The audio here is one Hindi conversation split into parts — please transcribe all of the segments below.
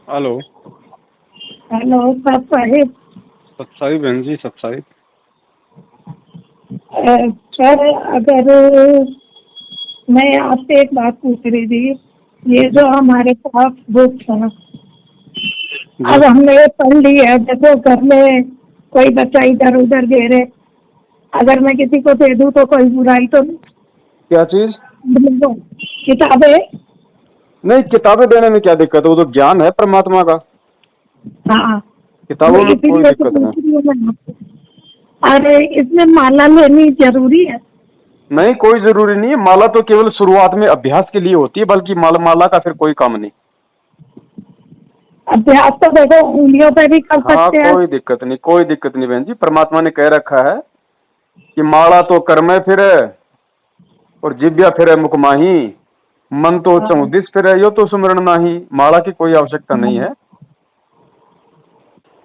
हेलो। हेलो सर साहिब। सत्साई बहन जी, सत्साई। सर अगर मैं आपसे एक बात पूछ रही थी, ये जी जो हमारे पास बुक्स हैं, जी। अब हमने ये पढ़ ली है, देखो घर में कोई बच्चा इधर उधर दे रहे, अगर मैं किसी को दे दूँ तो कोई बुराई तो नहीं? क्या चीज? किताबें। नहीं, किताबें देने में क्या दिक्कत है? वो तो ज्ञान है परमात्मा का। हाँ, किताबों मैं में कोई इसीलिए तो दिक्कत नहीं। पूछ रही हूँ मैं आपसे। अरे इसमें माला लेनी जरूरी है? नहीं, कोई जरूरी नहीं है। माला तो केवल शुरुआत में अभ्यास के लिए होती है, बल्कि माला का फिर कोई काम नहीं। अभ्यास तो देखो उंगलियों पे भी कर हाँ, सकते हैं। कोई दिक्कत नहीं, कोई दिक्कत नहीं बहन जी। परमात्मा ने कह रखा है कि माला तो कर में फिरे और जिब्या फिरे मुख माही, मन तो हाँ, चौदिस फिरे यो तो सुमरण नाही। माला की कोई आवश्यकता नहीं हाँ। है।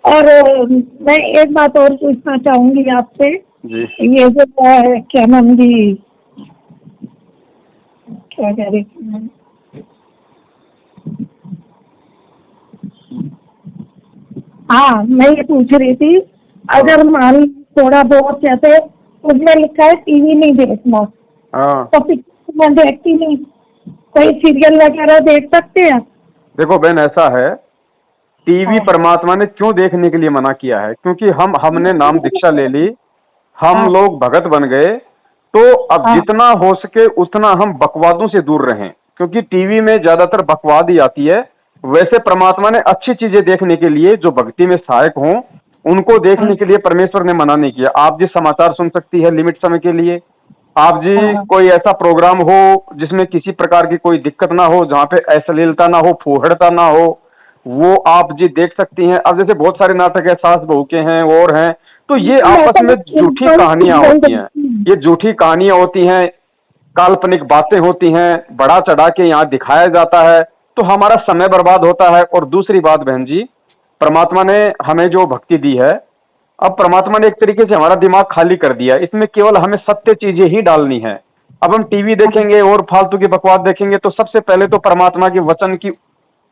और मैं एक बात और पूछना चाहूंगी आपसे। जी। ये जो है क्या नाम जी, क्या कह रही थी मैं? हाँ, मैं ये पूछ रही थी, हाँ अगर मान थोड़ा बहुत जैसे उसमें लिखा है टीवी नहीं देखना, हाँ। तो पिक्चर मैं देखती नहीं, कोई सीरियल वगैरह देख सकते हैं? देखो बहन, ऐसा है, टीवी हाँ, परमात्मा ने क्यों देखने के लिए मना किया है? क्योंकि हमने नाम दीक्षा ले ली, हम हाँ, लोग भगत बन गए, तो अब हाँ, जितना हो सके उतना हम बकवादों से दूर रहें, क्योंकि टीवी में ज्यादातर बकवाद ही आती है। वैसे परमात्मा ने अच्छी चीजें देखने के लिए, जो भक्ति में सहायक हों, उनको हाँ, देखने के लिए परमेश्वर ने मना नहीं किया। आप जी समाचार सुन सकती है लिमिट समय के लिए। आप जी हाँ, कोई ऐसा प्रोग्राम हो जिसमें किसी प्रकार की कोई दिक्कत ना हो, जहां पे अश्लीलता ना हो, फूहड़ता ना हो, वो आप जी देख सकती हैं। अब जैसे बहुत सारे नाटक है, सास बहू के हैं और हैं, तो ये मैं आपस तो में झूठी एकदम कहानियां सीरियल होती हैं। देखती हूँ। ये झूठी कहानियां होती हैं, काल्पनिक बातें होती हैं, बढ़ा चढ़ा के यहाँ दिखाया जाता है, तो हमारा समय बर्बाद होता है। और दूसरी बात बहन जी, परमात्मा ने हमें जो भक्ति दी है, अब परमात्मा ने एक तरीके से हमारा दिमाग खाली कर दिया। इसमें केवल हमें सत्य चीजें ही डालनी है। अब हम टीवी देखेंगे और फालतू की बकवास देखेंगे, तो सबसे पहले तो परमात्मा के वचन की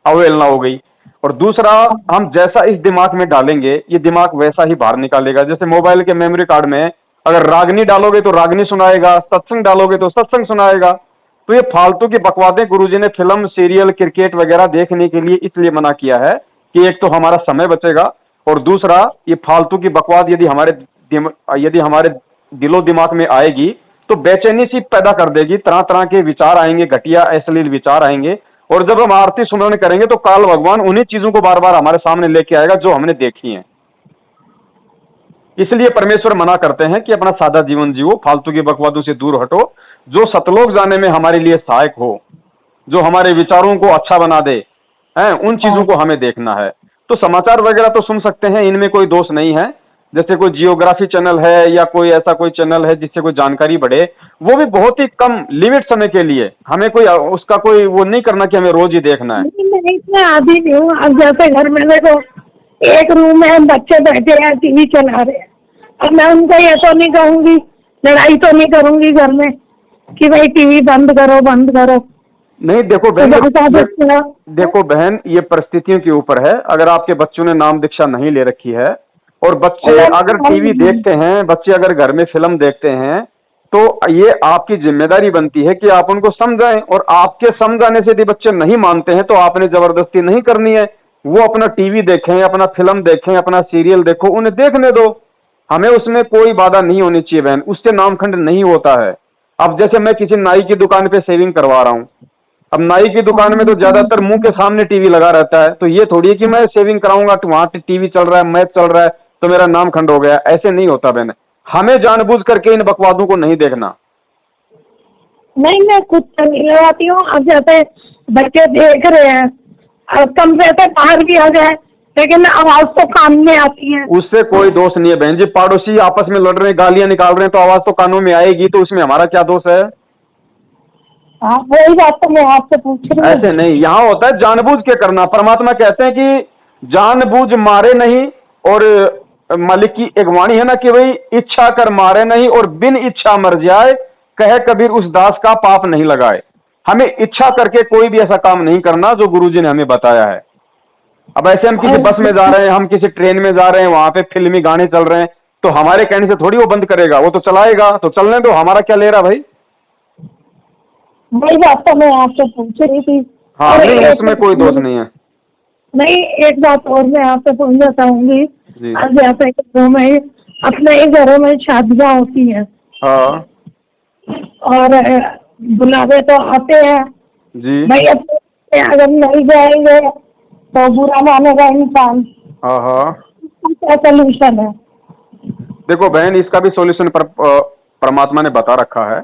अवहेलना हो गई। और दूसरा, हम जैसा इस दिमाग में डालेंगे, ये दिमाग वैसा ही बाहर निकालेगा। जैसे मोबाइल के मेमोरी कार्ड में अगर रागनी डालोगे तो रागनी सुनाएगा, सत्संग डालोगे तो सत्संग सुनाएगा। तो ये फालतू की बकवादें गुरुजी ने फिल्म, सीरियल, क्रिकेट वगैरह देखने के लिए इसलिए मना किया है कि एक तो हमारा समय बचेगा, और दूसरा, ये फालतू की बकवाद यदि हमारे दिलो दिमाग में आएगी तो बेचैनी सी पैदा कर देगी। तरह तरह के विचार आएंगे, घटिया अश्लील विचार आएंगे। और जब हम आरती सुमरण करेंगे तो काल भगवान उन्हीं चीजों को बार बार हमारे सामने लेके आएगा जो हमने देखी है। इसलिए परमेश्वर मना करते हैं कि अपना सादा जीवन जियो, फालतू की बकवादों से दूर हटो, जो सतलोक जाने में हमारे लिए सहायक हो, जो हमारे विचारों को अच्छा बना दे, हैं, उन चीजों हाँ, को हमें देखना है। तो समाचार वगैरह तो सुन सकते हैं, इनमें कोई दोष नहीं है। जैसे कोई जियोग्राफी चैनल है या कोई ऐसा कोई चैनल है जिससे कोई जानकारी बढ़े, वो भी बहुत ही कम लिमिट समय के लिए। हमें कोई उसका कोई वो नहीं करना कि हमें रोज ही देखना है। लेकिन मैं इसमें आदी नहीं हूँ। अब जैसे घर में देखो, एक रूम में बच्चे बैठे हैं टीवी चला रहे हैं, अब मैं उनको ये तो नहीं कहूंगी, लड़ाई तो नहीं करूंगी घर में कि भाई टीवी बंद करो बंद करो। नहीं, देखो तो बहन, बता ये देते हैं। देखो बहन, ये परिस्थितियों के ऊपर है। अगर आपके बच्चों ने नाम दीक्षा नहीं ले रखी है और बच्चे अगर टीवी देखते हैं, बच्चे अगर घर में फिल्म देखते हैं, तो ये आपकी जिम्मेदारी बनती है कि आप उनको समझाएं। और आपके समझाने से यदि बच्चे नहीं मानते हैं तो आपने जबरदस्ती नहीं करनी है। वो अपना टीवी देखें, अपना फिल्म देखें, अपना सीरियल देखो, उन्हें देखने दो। हमें उसमें कोई बाधा नहीं होनी चाहिए बहन, उससे नामखंड नहीं होता है। अब जैसे मैं किसी नाई की दुकान पे सेविंग करवा रहा हूं, अब नाई की दुकान में तो ज्यादातर मुंह के सामने टीवी लगा रहता है, तो ये थोड़ी है कि मैं शेविंग कराऊंगा तो वहां टीवी चल रहा है, मैच चल रहा है, तो मेरा नाम खंड हो गया। ऐसे नहीं होता बहन। हमें जानबूझ करके इन बकवादों को नहीं देखना। नहीं, मैं खुद तो नहीं लगाती हूँ। अब जैसे बच्चे देख रहे हैं, अब कमरे से बाहर भी आ जाए, लेकिन आवाज तो कान में आती है। उससे कोई दोष नहीं है बहन जी। पड़ोसी आपस में लड़ रहे हैं, गालियां निकाल रहे हैं, तो आवाज तो कानों में आएगी, तो उसमें हमारा क्या दोष है? हाँ, वही बात तो मैं आपसे पूछ रही हूँ। ऐसे नहीं, यहां होता है जानबूझ के करना। परमात्मा कहते हैं कि जानबूझ मारे नहीं। और मालिक की एक वाणी है ना कि भाई इच्छा कर मारे नहीं और बिन इच्छा मर जाए, कहे कबीर उस दास का पाप नहीं लगाए। हमें इच्छा करके कोई भी ऐसा काम नहीं करना जो गुरुजी ने हमें बताया है। अब ऐसे हम किसी बस में जा रहे हैं, हम किसी ट्रेन में जा रहे हैं, वहां पे फिल्मी गाने चल रहे हैं, तो हमारे कहने से थोड़ी वो बंद करेगा, वो तो चलाएगा, तो चलने दो, हमारा क्या ले रहा भाई। वही बात तो मैं आपसे पूछ रही थी। हाँ, और नहीं, एक उसमें कोई दोष नहीं है नहीं, एक बात और मैं आपसे पूछना चाहूंगी। जी। अब जैसे घरों में, अपने ही घरों में शादियां होती हैं हाँ और बुलावे तो आते हैं जी। भाई, अपने अगर नहीं जाएंगे तो बुरा मानेगा इंसान। हाँ हाँ। क्या सोल्यूशन है? देखो बहन, इसका भी सॉल्यूशन परमात्मा ने बता रखा है।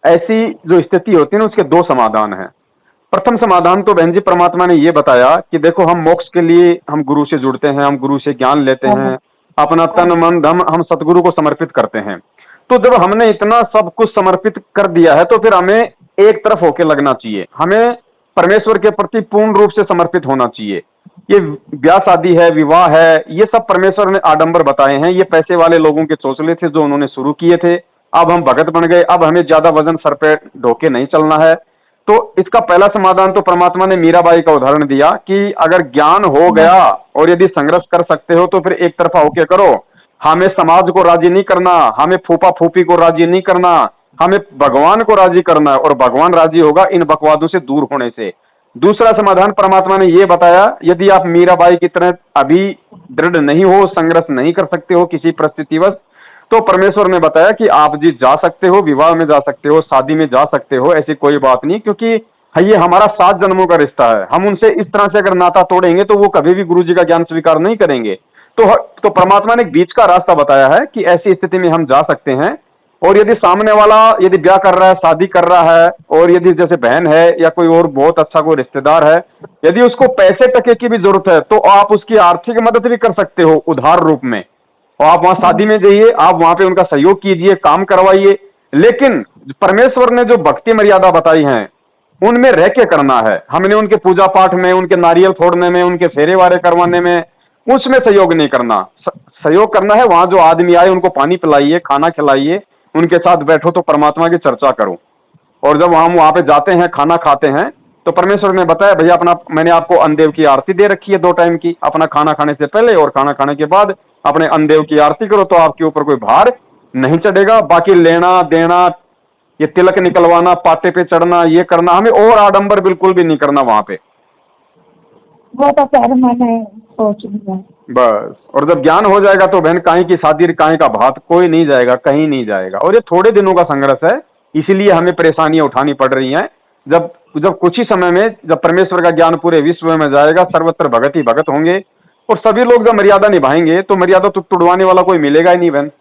ऐसी जो स्थिति होती है ना, उसके दो समाधान हैं। प्रथम समाधान तो बहन जी परमात्मा ने ये बताया कि देखो, हम मोक्ष के लिए हम गुरु से जुड़ते हैं, हम गुरु से ज्ञान लेते हाँ, हैं, अपना तन मन धन हम सतगुरु को समर्पित करते हैं। तो जब हमने इतना सब कुछ समर्पित कर दिया है, तो फिर हमें एक तरफ होके लगना चाहिए, हमें परमेश्वर के प्रति पूर्ण रूप से समर्पित होना चाहिए। ये ब्याह शादी है, विवाह है, ये सब परमेश्वर ने आडंबर बताए हैं, ये पैसे वाले लोगों के चौचले थे जो उन्होंने शुरू किए थे। अब हम भगत बन गए, अब हमें ज्यादा वजन सर पे ढोके नहीं चलना है। तो इसका पहला समाधान तो परमात्मा ने मीराबाई का उदाहरण दिया कि अगर ज्ञान हो गया और यदि संघर्ष कर सकते हो तो फिर एक तरफा होके करो। हमें समाज को राजी नहीं करना, हमें फूफा फूफी को राजी नहीं करना, हमें भगवान को राजी करना है, और भगवान राजी होगा इन बकवादों से दूर होने से। दूसरा समाधान परमात्मा ने यह बताया, यदि आप मीराबाई की तरह अभी दृढ़ नहीं हो, संघर्ष नहीं कर सकते हो किसी परिस्थितिवश, तो परमेश्वर ने बताया कि आप जी जा सकते हो, विवाह में जा सकते हो, शादी में जा सकते हो, ऐसी कोई बात नहीं, क्योंकि ये हमारा 7 जन्मों का रिश्ता है। हम उनसे इस तरह से अगर नाता तोड़ेंगे तो वो कभी भी गुरु जी का ज्ञान स्वीकार नहीं करेंगे। तो परमात्मा ने एक बीच का रास्ता बताया है कि ऐसी स्थिति में हम जा सकते हैं। और यदि सामने वाला यदि ब्याह कर रहा है, शादी कर रहा है, और यदि जैसे बहन है या कोई और बहुत अच्छा कोई रिश्तेदार है, यदि उसको पैसे टके की भी जरूरत है तो आप उसकी आर्थिक मदद भी कर सकते हो उधार रूप में। और आप वहां शादी में जाइए, आप वहां पे उनका सहयोग कीजिए, काम करवाइए। लेकिन परमेश्वर ने जो भक्ति मर्यादा बताई है उनमें रह के करना है। हमने उनके पूजा पाठ में, उनके नारियल फोड़ने में, उनके फेरे वारे करवाने में, उसमें सहयोग नहीं करना। सहयोग करना है वहां जो आदमी आए उनको पानी पिलाइए, खाना खिलाइए, उनके साथ बैठो तो परमात्मा की चर्चा करो। और जब हम वहां पे जाते हैं, खाना खाते हैं, तो परमेश्वर ने बताया भैया अपना, मैंने आपको अन्नदेव की आरती दे रखी है 2 टाइम की, अपना खाना खाने से पहले और खाना खाने के बाद अपने अन्नदेव की आरती करो तो आपके ऊपर कोई भार नहीं चढ़ेगा। बाकी लेना देना, ये तिलक निकलवाना, पाटे पे चढ़ना, ये करना, हमें और आडंबर बिल्कुल भी नहीं करना वहां पे। वो तो खैर मैंने सोच लिया। बस, और जब ज्ञान हो जाएगा तो बहन काहे की शादी, काहे का भात, कोई नहीं जाएगा, कहीं नहीं जाएगा। और ये थोड़े दिनों का संघर्ष है, इसीलिए हमें परेशानियां उठानी पड़ रही हैं। जब जब कुछ ही समय में जब परमेश्वर का ज्ञान पूरे विश्व में जाएगा, सर्वत्र भगत ही भगत होंगे, और सभी लोग जब मर्यादा निभाएंगे तो मर्यादा तो तुड़वाने वाला कोई मिलेगा ही नहीं बहन।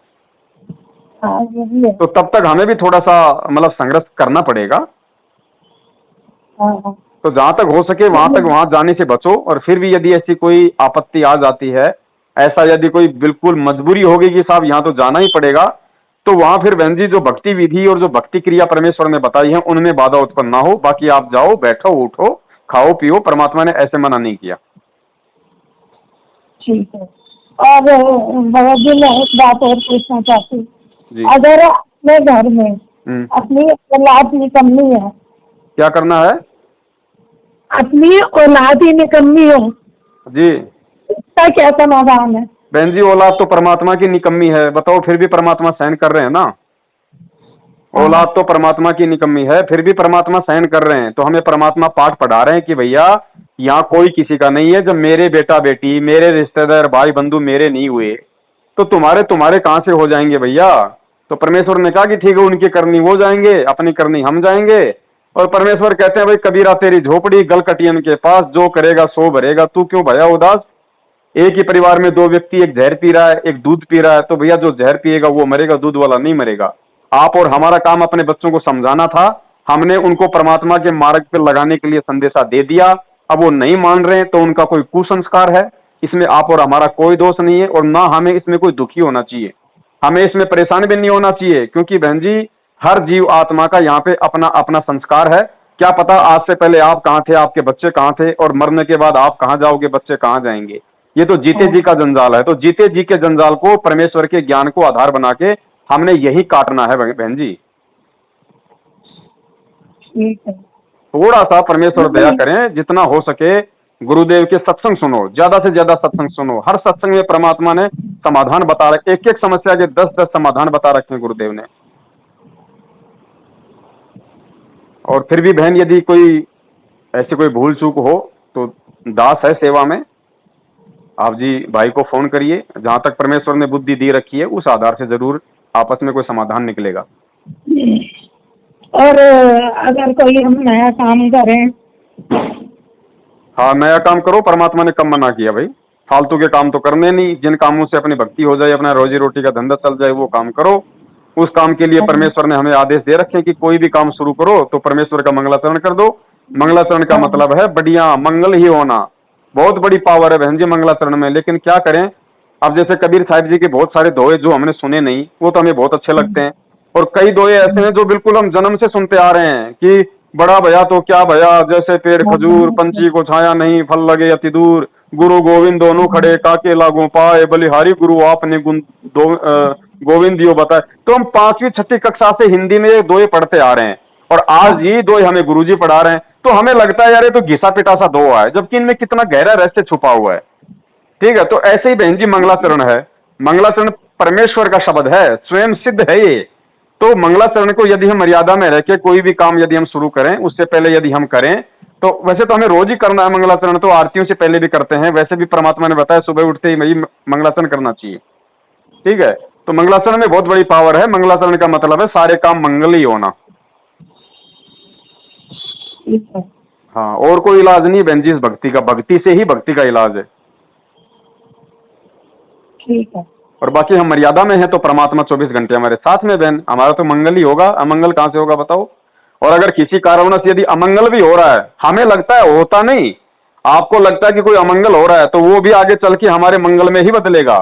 हाँ, ये भी है। तो तब तक हमें भी थोड़ा सा मतलब संघर्ष करना पड़ेगा। हाँ, तो जहां तक हो सके वहां तक वहां जाने से बचो। और फिर भी यदि ऐसी कोई आपत्ति आ जाती है, ऐसा यदि कोई बिल्कुल मजबूरी होगी कि साहब यहाँ तो जाना ही पड़ेगा, तो वहां फिर बहन जी जो भक्ति विधि और जो भक्ति क्रिया परमेश्वर ने बताई है उनमें बाधा उत्पन्न ना हो। बाकी आप जाओ, बैठो, उठो, खाओ पियो, परमात्मा ने ऐसे मना नहीं किया। ठीक है। और भगत जी, मैं एक बात और पूछना चाहती हूँ। जी। अगर अपने घर में अपनी औलाद निकम्मी है, क्या करना है? अपनी औलाद ही निकम्मी हो, जी इसका क्या समाधान है? बहन जी, औलाद तो परमात्मा की निकम्मी है, बताओ, फिर भी परमात्मा सहन कर रहे हैं ना। औलाद तो परमात्मा की निकम्मी है, फिर भी परमात्मा सहन कर रहे हैं। तो हमें परमात्मा पाठ पढ़ा रहे हैं कि भैया यहाँ कोई किसी का नहीं है। जब मेरे बेटा बेटी, मेरे रिश्तेदार, भाई बंधु मेरे नहीं हुए तो तुम्हारे कहां से हो जाएंगे भैया। तो परमेश्वर ने कहा कि ठीक है, उनकी करनी वो जाएंगे, अपनी करनी हम जाएंगे। और परमेश्वर कहते हैं भाई कबीरा तेरी झोपड़ी गलकटियन के पास, जो करेगा सो भरेगा, तू क्यों भया उदास। एक ही परिवार में 2 व्यक्ति, एक जहर पी रहा है, एक दूध पी रहा है, तो भैया जो जहर पिएगा वो मरेगा, दूध वाला नहीं मरेगा। आप और हमारा काम अपने बच्चों को समझाना था। हमने उनको परमात्मा के मार्ग पर लगाने के लिए संदेशा दे दिया। अब वो नहीं मान रहे हैं तो उनका कोई कुसंस्कार है, इसमें आप और हमारा कोई दोष नहीं है। और ना हमें इसमें कोई दुखी होना चाहिए, हमें इसमें परेशान भी नहीं होना चाहिए, क्योंकि बहन जी हर जीव आत्मा का यहाँ पे अपना अपना संस्कार है। क्या पता आज से पहले आप कहाँ थे, आपके बच्चे कहाँ थे, और मरने के बाद आप कहाँ जाओगे, बच्चे कहाँ जाएंगे। ये तो जीते जी का जंजाल है। तो जीते जी के जंजाल को परमेश्वर के ज्ञान को आधार बना के हमने यही काटना है बहन जी। ठीक है। थोड़ा सा परमेश्वर दया करें, जितना हो सके गुरुदेव के सत्संग सुनो, ज्यादा से ज्यादा सत्संग सुनो। हर सत्संग में परमात्मा ने समाधान बता रखे, एक एक समस्या के 10-10 समाधान बता रखे हैं गुरुदेव ने। और फिर भी बहन यदि कोई ऐसी कोई भूल चूक हो तो दास है सेवा में, आप जी भाई को फोन करिए। जहां तक परमेश्वर ने बुद्धि दी रखी है उस आधार से जरूर आपस में कोई समाधान निकलेगा। और अगर कोई हम नया काम करें, हाँ नया काम करो, परमात्मा ने कब मना किया भाई? फालतू के काम तो करने नहीं, जिन कामों से अपनी भक्ति हो जाए, अपना रोजी रोटी का धंधा चल जाए वो काम करो। उस काम के लिए परमेश्वर ने हमें आदेश दे रखे हैं कि कोई भी काम शुरू करो तो परमेश्वर का मंगलाचरण कर दो। मंगलाचरण का मतलब है बढ़िया मंगल ही होना। बहुत बड़ी पावर है बहन जी मंगलाचरण में। लेकिन क्या करें, अब जैसे कबीर साहिब जी के बहुत सारे दोहे जो हमने सुने नहीं, वो तो हमें बहुत अच्छे लगते हैं। और कई दोहे ऐसे हैं जो बिल्कुल हम जन्म से सुनते आ रहे हैं कि बड़ा भया तो क्या भया, जैसे पेड़ खजूर, पंछी को छाया नहीं, फल लगे अति दूर, गुरु गोविंद दोनों खड़े, काके लागू पाए, बलिहारी गुरु आपने गोविंद दियो बताए। तो हम 5वीं 6वीं कक्षा से हिंदी में ये दोहे पढ़ते आ रहे हैं और आज ये दोहे हमें गुरुजी पढ़ा रहे हैं। तो हमें लगता है यार ये तो घिसा पिटा सा दोहा है, जबकि इनमें कितना गहरा रहस्य छुपा हुआ है। ठीक है, तो ऐसे ही बहन जी मंगलाचरण है। मंगलाचरण परमेश्वर का शब्द है, स्वयं सिद्ध है ये। तो मंगलाचरण को यदि हम मर्यादा में रह के कोई भी काम यदि हम शुरू करें, उससे पहले यदि हम करें, तो वैसे तो हमें रोज ही करना है मंगलाचरण, तो आरतियों से पहले भी करते हैं। वैसे भी परमात्मा ने बताया सुबह उठते ही मंगलाचरण करना चाहिए। ठीक है, तो मंगलाचरण में बहुत बड़ी पावर है। मंगलाचरण का मतलब है सारे काम मंगल ही होना। हाँ, और कोई इलाज नहीं बहन जी इस भक्ति का, भक्ति से ही भक्ति का इलाज है। ठीक है। और बाकी हम मर्यादा में हैं तो परमात्मा 24 घंटे हमारे साथ में बहन, हमारा तो मंगल ही होगा, अमंगल कहां से होगा बताओ? और अगर किसी कारणवश यदि अमंगल भी हो रहा है, हमें लगता है होता नहीं, आपको लगता है कि कोई अमंगल हो रहा है, तो वो भी आगे चल के हमारे मंगल में ही बदलेगा।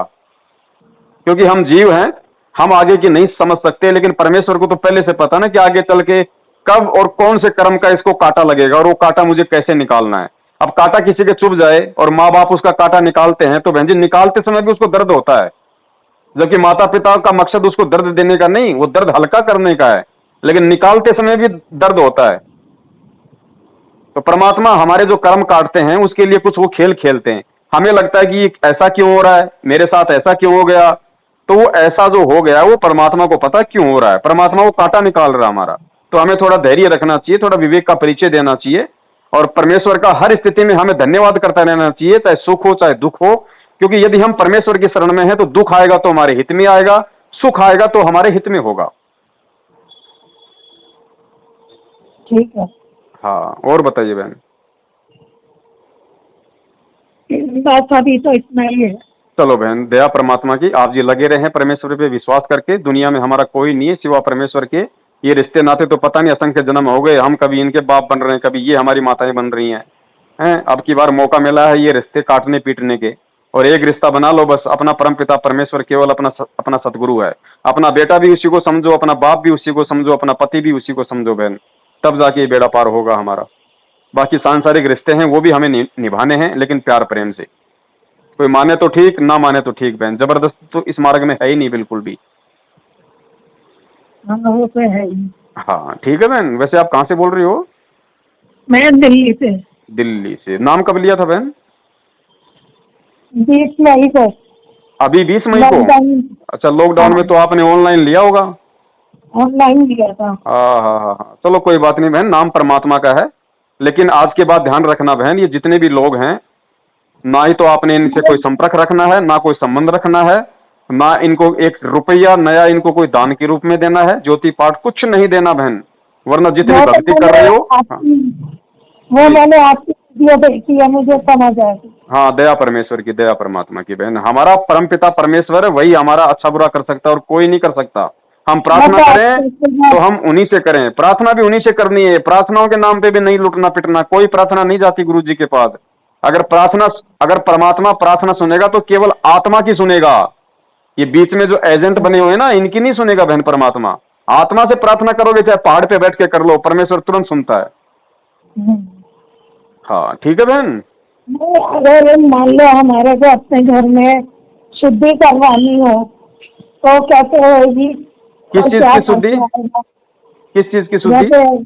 क्योंकि हम जीव हैं, हम आगे की नहीं समझ सकते, लेकिन परमेश्वर को तो पहले से पता ना कि आगे चल के कब और कौन से कर्म का इसको कांटा लगेगा और वो कांटा मुझे कैसे निकालना है। अब कांटा किसी के चुभ जाए और माँ बाप उसका कांटा निकालते हैं तो बहन जी निकालते समय भी उसको दर्द होता है, जबकि माता पिता का मकसद उसको दर्द देने का नहीं, वो दर्द हल्का करने का है, लेकिन निकालते समय भी दर्द होता है। तो परमात्मा हमारे जो कर्म काटते हैं उसके लिए कुछ वो खेल खेलते हैं। हमें लगता है कि ऐसा क्यों हो रहा है, मेरे साथ ऐसा क्यों हो गया, तो वो ऐसा जो हो गया वो परमात्मा को पता क्यों हो रहा है। परमात्मा वो कांटा निकाल रहा है हमारा। तो हमें थोड़ा धैर्य रखना चाहिए, थोड़ा विवेक का परिचय देना चाहिए और परमेश्वर का हर स्थिति में हमें धन्यवाद करता रहना चाहिए, चाहे सुख हो चाहे दुख हो। क्योंकि यदि हम परमेश्वर की शरण में हैं तो दुख आएगा तो हमारे हित में आएगा, सुख आएगा तो हमारे हित में होगा। ठीक है। हाँ, और बताइए बहन। बस अभी तो इतना ही है। चलो बहन, दया परमात्मा की, आप जी लगे रहे परमेश्वर पे विश्वास करके। दुनिया में हमारा कोई नहीं है सिवा परमेश्वर के। ये रिश्ते नाते तो पता नहीं असंख्य जन्म हो गए, हम कभी इनके बाप बन रहे हैं, कभी ये हमारी माताएं बन रही हैं। अब की बार मौका मिला है ये रिश्ते काटने पीटने के, और एक रिश्ता बना लो बस, अपना परमपिता परमेश्वर केवल अपना सतगुरु है। अपना बेटा भी उसी को समझो, अपना बाप भी उसी को समझो, अपना पति भी उसी को समझो बहन, तब जाके ये बेड़ा पार होगा हमारा। बाकी सांसारिक रिश्ते हैं वो भी हमें निभाने हैं, लेकिन प्यार प्रेम से। कोई माने तो ठीक, ना माने तो ठीक बहन, जबरदस्त तो इस मार्ग में है ही नहीं बिल्कुल भी। हाँ वो तो है ही। हाँ ठीक है बहन। वैसे आप कहाँ से बोल रही हो? मैं दिल्ली से। दिल्ली से। नाम कब लिया था बहन? 20 मई को। अभी 20 मई को? अच्छा, लॉकडाउन में तो आपने ऑनलाइन लिया होगा। ऑनलाइन लिया था। हाँ, चलो कोई बात नहीं बहन, नाम परमात्मा का है। लेकिन आज के बाद ध्यान रखना बहन, ये जितने भी लोग हैं, ना ही तो आपने इनसे कोई संपर्क रखना है, ना कोई संबंध रखना है, ना इनको 1 रुपया नया इनको कोई दान के रूप में देना है, ज्योति पाठ कुछ नहीं देना बहन, वरना जितनी भक्ति कर रहे हो। वो मैंने आपकी वीडियो देखी है, मुझे समझ आया। हाँ, दया परमेश्वर की, दया परमात्मा की बहन। हमारा परमपिता परमेश्वर है, वही हमारा अच्छा बुरा कर सकता है और कोई नहीं कर सकता। हम प्रार्थना करें तो हम उन्हीं से करें, प्रार्थना भी उन्हीं से करनी है। प्रार्थनाओं के नाम पे भी नहीं लुटना पिटना, कोई प्रार्थना नहीं जाती गुरु जी के पास। अगर परमात्मा प्रार्थना सुनेगा तो केवल आत्मा की सुनेगा। ये बीच में जो एजेंट बने हुए हैं ना, इनकी नहीं सुनेगा बहन परमात्मा। आत्मा से प्रार्थना करोगे, चाहे पहाड़ पे बैठ के कर लो, परमेश्वर तुरंत सुनता है। हाँ ठीक है बहन। अगर मान लो हमारे को अपने घर में शुद्धि करवानी हो तो कैसे होगी? किस चीज की शुद्धि? किस चीज की शुद्धि?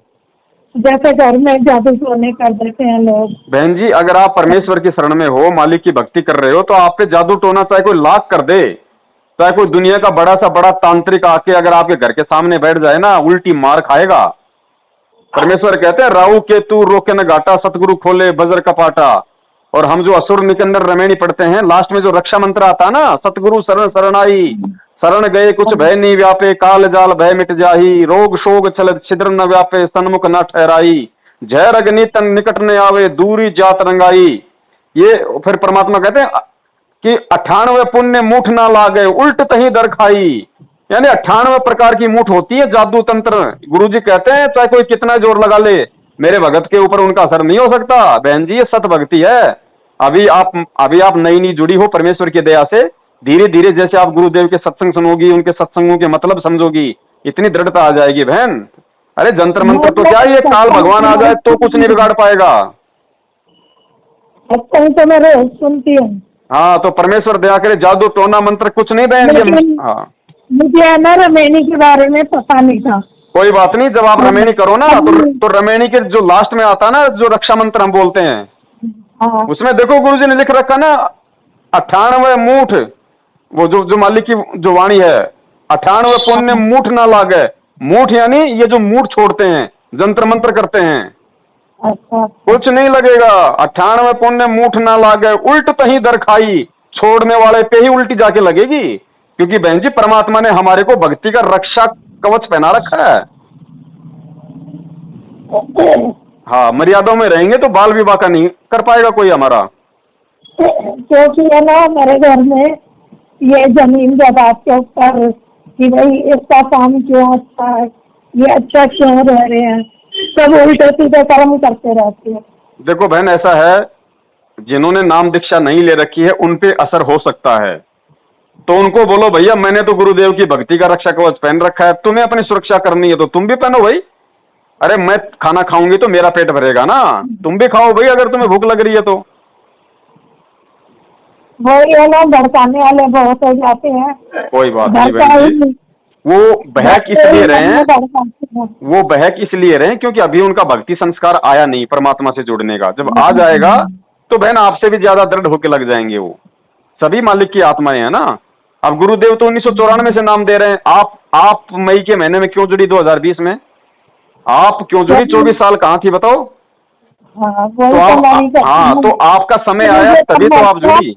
जैसे घर में जादू टोने कर देते हैं लोग। बहन जी, अगर आप परमेश्वर की शरण में हो, मालिक की भक्ति कर रहे हो, तो आप पे जादू टोना चाहे कोई लाख कर दे, चाहे कोई दुनिया का बड़ा सा बड़ा तांत्रिक आके अगर आपके घर के सामने बैठ जाए ना, उल्टी मार खाएगा। परमेश्वर कहते हैं राहु केतु रोके न घाटा, सतगुरु खोले बजर कपाटा। और हम जो असुर निकंदर रमेणी पढ़ते हैं, लास्ट में जो रक्षा मंत्र आता है ना, सतगुरु शरण शरणाई, शरण गए कुछ भय नहीं व्यापे, काल जाल भय मिट जाही, रोग शोग छल छिद्र न व्यापे, सन्मुख न ठहराई, जय अग्नि तन निकट न आवे, दूरी जात रंगाई। ये फिर परमात्मा कहते हैं कि 98 पुण्य मूठ ना लागे, उल्ट तही दर खाई। यानी 98 प्रकार की मूठ होती है जादू तंत्र। गुरुजी कहते हैं चाहे कोई कितना जोर लगा ले, मेरे भगत के ऊपर उनका असर नहीं हो सकता। बहन जी, ये सत भक्ति है। अभी आप नई नई जुड़ी हो परमेश्वर की दया से, धीरे धीरे जैसे आप गुरुदेव के सत्संग सुनोगी, उनके सत्संगों के मतलब समझोगी, इतनी दृढ़ता आ जाएगी बहन। अरे जंतर मंत्र तो क्या, ये काल भगवान आ जाए तो कुछ नहीं बिगाड़ पाएगा। तो मैं रोज सुनती हूँ। हाँ, तो परमेश्वर दया करे, जादू टोना मंत्र कुछ नहीं बहन ये। हाँ, मुझे ना रमेणी के बारे में पता नहीं था। कोई बात नहीं, जब आप रमेणी करो ना तो रमेणी के जो लास्ट में आता ना, जो रक्षा मंत्र हम बोलते हैं, हाँ। उसमें देखो गुरुजी ने लिख रखा ना, 98 मूठ, वो जो मालिक की जो वाणी है, 98 पुण्य मूठ ना लागे। मूठ यानी ये जो मूठ छोड़ते हैं, जंत्र मंत्र करते हैं, अच्छा। कुछ नहीं लगेगा। 98 पुण्य मूठ ना लागे, उल्ट तही दर खाई, छोड़ने वाले पे ही उल्टी जाके लगेगी। क्योंकि बहन जी, परमात्मा ने हमारे को भक्ति का रक्षा कवच पहना रखा है। हाँ, मर्यादाओं में रहेंगे तो बाल विवाह का नहीं कर पाएगा कोई हमारा। क्योंकि है ना मेरे घर में ये जमीन जायदाद के ऊपर कि भाई इसका काम क्यों अच्छा है, ये अच्छा क्यों रह रहे हैं, सब उल्टे सीधे कर्म करते रहते हैं। देखो बहन, ऐसा है, जिन्होंने नाम दीक्षा नहीं ले रखी है उन पे असर हो सकता है, तो उनको बोलो भैया मैंने तो गुरुदेव की भक्ति का रक्षा कवच पहन रखा है, तुम्हें अपनी सुरक्षा करनी है तो तुम भी पहनो भाई। अरे मैं खाना खाऊंगी तो मेरा पेट भरेगा ना, तुम भी खाओ भाई अगर तुम्हें भूख लग रही है तो। वो ये लोग भड़काने वाले बहुत हो जाते हैं। कोई बात नहीं बहन जी, वो बहक इसलिए रहे हैं, वो बहक इसलिए रहे क्योंकि अभी उनका भक्ति संस्कार आया नहीं परमात्मा से जुड़ने का। जब आ जाएगा तो बहन आपसे भी ज्यादा दृढ़ होके लग जाएंगे। वो सभी मालिक की आत्माएं हैं ना। अब गुरुदेव तो 1994 से नाम दे रहे हैं, आप मई के महीने में क्यों जुड़ी 2020 में? आप क्यों जुड़ी? 24 साल कहाँ थी बताओ? तो आपका समय आया तभी तो आप जुड़ी।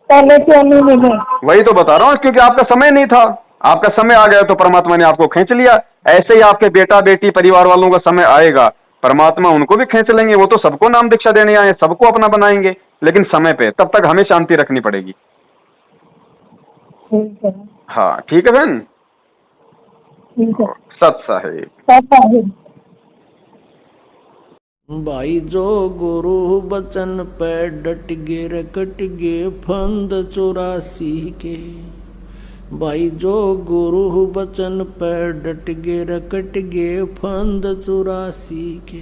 पहले क्यों नहीं मिले? वही तो बता रहा हूँ, क्योंकि आपका समय नहीं था। आपका समय आ गया तो परमात्मा ने आपको खींच लिया। ऐसे ही आपके बेटा बेटी परिवार वालों का समय आएगा, परमात्मा उनको भी खींच लेंगे। वो तो सबको नाम दीक्षा देने आए, सबको अपना बनाएंगे, लेकिन समय पे। तब तक हमें शांति रखनी पड़ेगी। ठीक है। हाँ ठीक है बहन, ठीक है। सत साहिब। भाई जो गुरु बचन पे डट गे रकट गे फंद 84 के। भाई जो गुरु बचन पे डट गे रकट गे फंद 84 के।